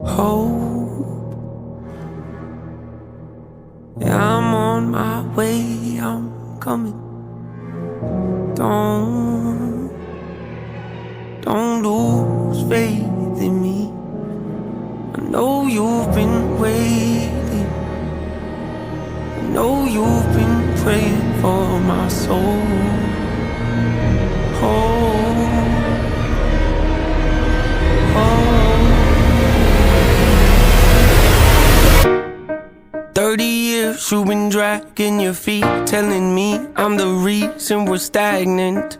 Hope, yeah, I'm on my way, I'm coming. Don't lose faith in me. I know you've been waiting. I know you've been praying for my soul. Hope, hope. 30 years you've been dragging your feet, telling me I'm the reason we're stagnant.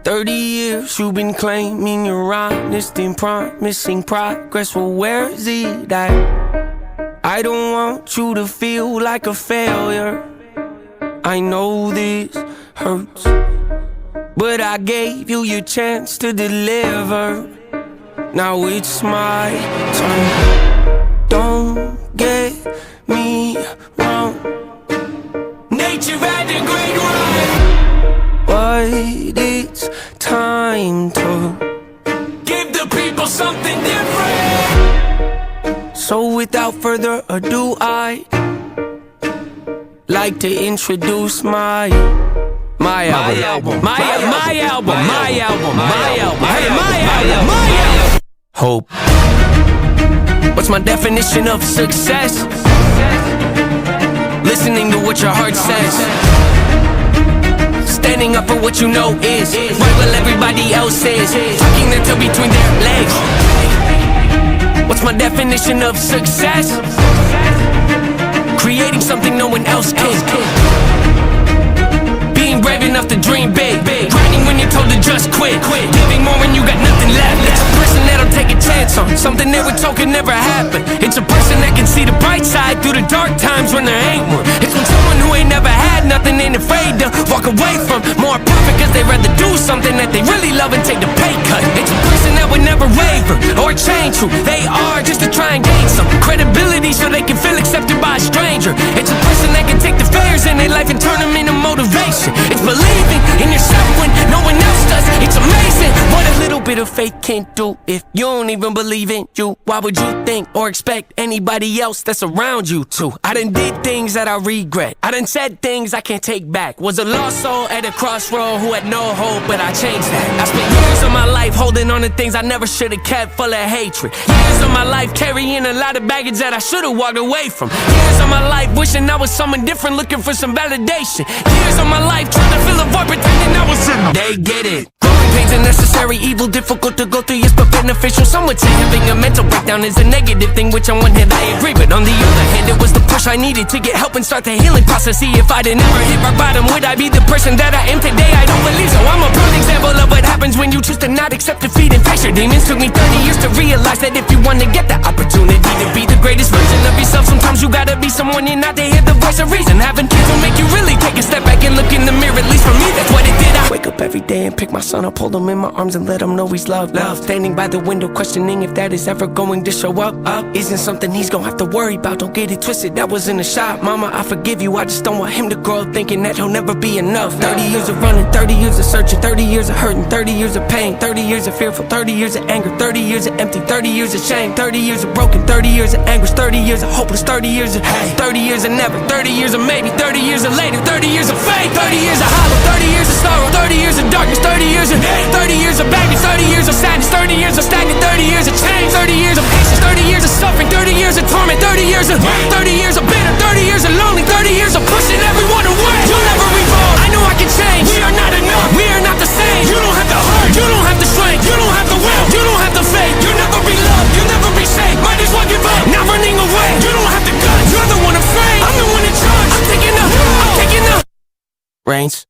30 years you've been claiming you're honest and promising progress. Well, where is it at? I don't want you to feel like a failure. I know this hurts, but I gave you your chance to deliver. Now it's my turn. Don't get me wrong, nature had a great run, but it's time to give the people something different. So without further ado, I'd like to introduce my album. Hope. What's my definition of success? Listening to what your heart says, standing up for what you know is right while everybody else is tucking their tail between their legs. What's my definition of success? Creating something no one else can. Being brave enough to dream big, grinding when you're told to just quit, giving more when you got nothing left. It's a person that'll take a chance on something they were told could never happen. It's a person that can see the bright side through the dark times when there ain't one. It's when someone who ain't never had nothing ain't afraid to walk away from more profit, cause they'd rather do something that they really love and take the pay cut. It's a person that would never waver or change who they are just to try and gain some credibility so they can feel accepted by a stranger. It's a person that can take the failures in their life and turn them into motivation. It's believing in yourself when no one else does. It's amazing what a little bit of faith can do. If you don't even believe in you, why would you think or expect anybody else that's around you to? I done did things that I regret. I done said things I can't take back. Was a lost soul at a crossroad who had no hope, but I changed that. I spent years of my life holding on to things I never should have kept, full of hatred. Years of my life carrying a lot of baggage that I should have walked away from. Years of my life wishing I was someone different, looking for some validation. Years of my life trying to fill a void, pretending I was in them. They get it. Growing pains are necessary, evil, difficult to go through, yes, but beneficial. Some would say having a mental breakdown is a negative thing, which on one hand I agree, but on the other hand it was the push I needed to get help and start the healing process. See, if I'd never hit rock bottom, would I be the person that I am today? I don't believe so. I'm a prime example of what happens when you choose to not accept defeat and face your demons. Took me 30 years to realize that if you want to get the opportunity to be the greatest version of yourself, sometimes you gotta be someone you're not to hear the voice of reason. Having kids will make you really take a step back and look in the mirror. At least for me, that's what it did. I wake up every day and pick my son up, hold him in my arms and let him know he's loved. Standing by the window questioning if that is ever going to show up. Isn't something he's gonna have to worry about. Don't get it twisted, that was in the shop. Mama, I forgive you, I just don't want him to grow up thinking that he'll never be enough. 30 years of running, 30 years of searching, 30 years of hurting, 30 years of pain, 30 years of fearful, 30 years of anger, 30 years of empty, 30 years of shame, 30 years of broken, 30 years of anguish, 30 years of hopeless, 30 years of hate, 30 years of never, 30 years of maybe, 30 years of later, 30 years of faith, 30 years of hollow, 30 years of sorrow, 30 years of darkness, 30 years of hate, 30 years of baggage, 30 years of sadness, 30 years of stagnant, 30 years of change, 30 years of patience, 30 years of suffering, 30 years of torment, 30 years of hate, 30 years of bitter, 30 years of lonely, 30 years of pushing everyone away. You'll never evolve, I know I can change. We are not enough, we are not the same. You don't have the heart, you don't have the strength, you don't have the will, you don't have the faith. You'll never be loved, you'll never be safe. Might as well give up, not running away. You don't have the guts, you're the one afraid. I'm the one in charge, I'm taking the reins.